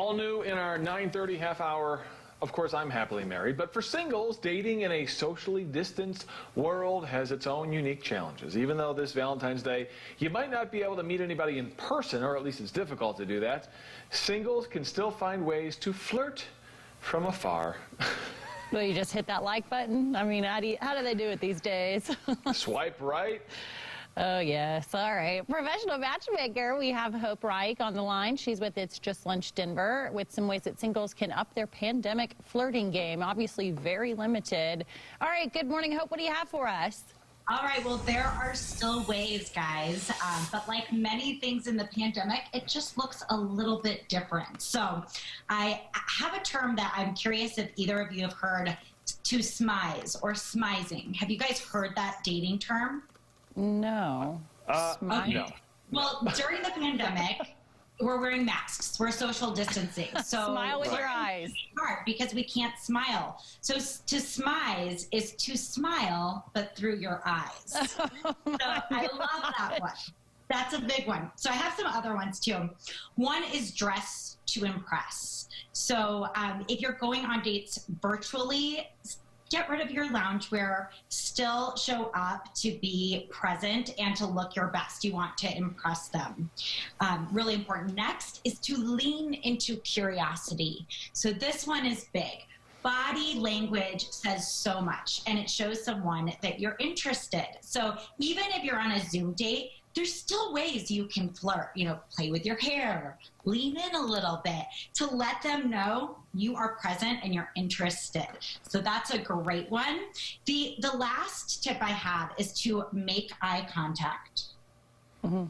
All new in our 9:30 half hour. Of course, I'm happily married, but for singles, dating in a socially distanced world has its own unique challenges. Even though this Valentine's Day, you might not be able to meet anybody in person, or at least it's difficult to do that, singles can still find ways to flirt from afar. Well, you just hit that like button? I mean, how do they do it these days? Swipe right. Oh, yes. All right. Professional matchmaker, we have Hope Rike on the line. She's with It's Just Lunch Denver with some ways that singles can up their pandemic flirting game. Obviously very limited. All right. Good morning, Hope. What do you have for us? All right, well, there are still ways, guys, but like many things in the pandemic, it just looks a little bit different. So I have a term that I'm curious if either of you have heard, to smize or smizing. Have you guys heard that dating term? No. Okay. No. Well, during the pandemic, we're wearing masks. We're social distancing. So smile with your eyes. Hard because we can't smile. So to smize is to smile, but through your eyes. So I love that one. That's a big one. So I have some other ones too. One is dress to impress. So if you're going on dates virtually, get rid of your loungewear, still show up to be present and to look your best. You want to impress them. Really important. Next is to lean into curiosity. So this one is big. Body language says so much, and it shows someone that you're interested. So even if you're on a Zoom date, there's still ways you can flirt, play with your hair, lean in a little bit to let them know you are present and you're interested. So that's a great one. The last tip I have is to make eye contact. Mm-hmm.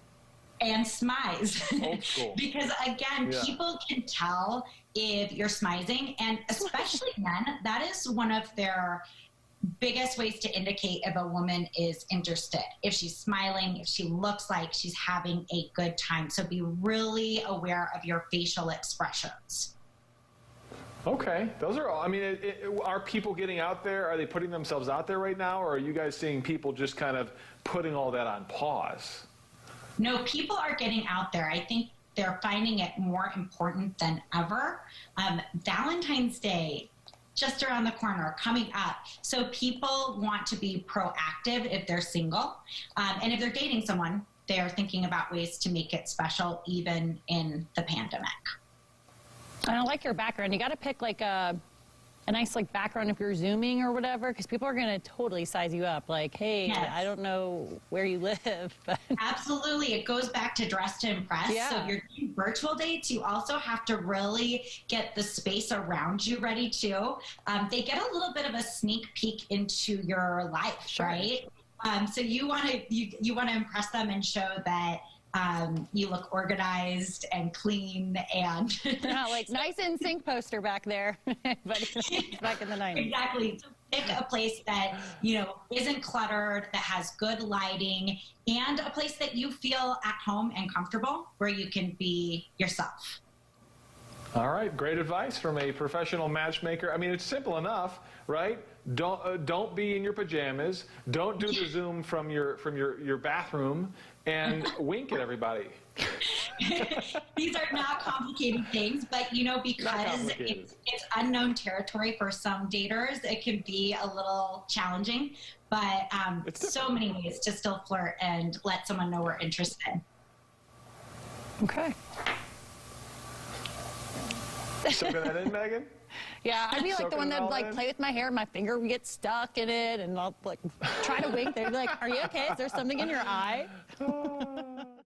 And smize. Old school. Because again, people can tell if you're smizing, and especially men, that is one of their biggest ways to indicate if a woman is interested. If she's smiling, if she looks like she's having a good time. So be really aware of your facial expressions. Okay, those are all. I mean, are people getting out there? Are they putting themselves out there right now? Or are you guys seeing people just kind of putting all that on pause? No, people are getting out there. I think they're finding it more important than ever. Valentine's Day, just around the corner, coming up. So people want to be proactive if they're single. And if they're dating someone, they're thinking about ways to make it special, even in the pandemic. And I like your background. You got to pick like a nice background if you're Zooming or whatever, because people are going to totally size you up. Like, hey, yes. I don't know where you live. But absolutely. It goes back to dress to impress. Yeah. So if you're doing virtual dates, you also have to really get the space around you ready too. They get a little bit of a sneak peek into your life, sure. Right? So you want to impress them and show that you look organized and clean and like nice in sync poster back there, but back in the 90s. Exactly. So pick a place that isn't cluttered, that has good lighting, and a place that you feel at home and comfortable, where you can be yourself. All right, great advice from a professional matchmaker. I mean, it's simple enough, right? Don't be in your pajamas. Don't do the Zoom from your bathroom, and wink at everybody. These are not complicated things, but because it's unknown territory for some daters, it can be a little challenging. But so many ways to still flirt and let someone know we're interested. Okay. Soaking that in, Megan? Yeah, I'd be like the one that would play with my hair, my finger would get stuck in it, and I'll try to wink. They'd be like, "Are you okay? Is there something in your eye?"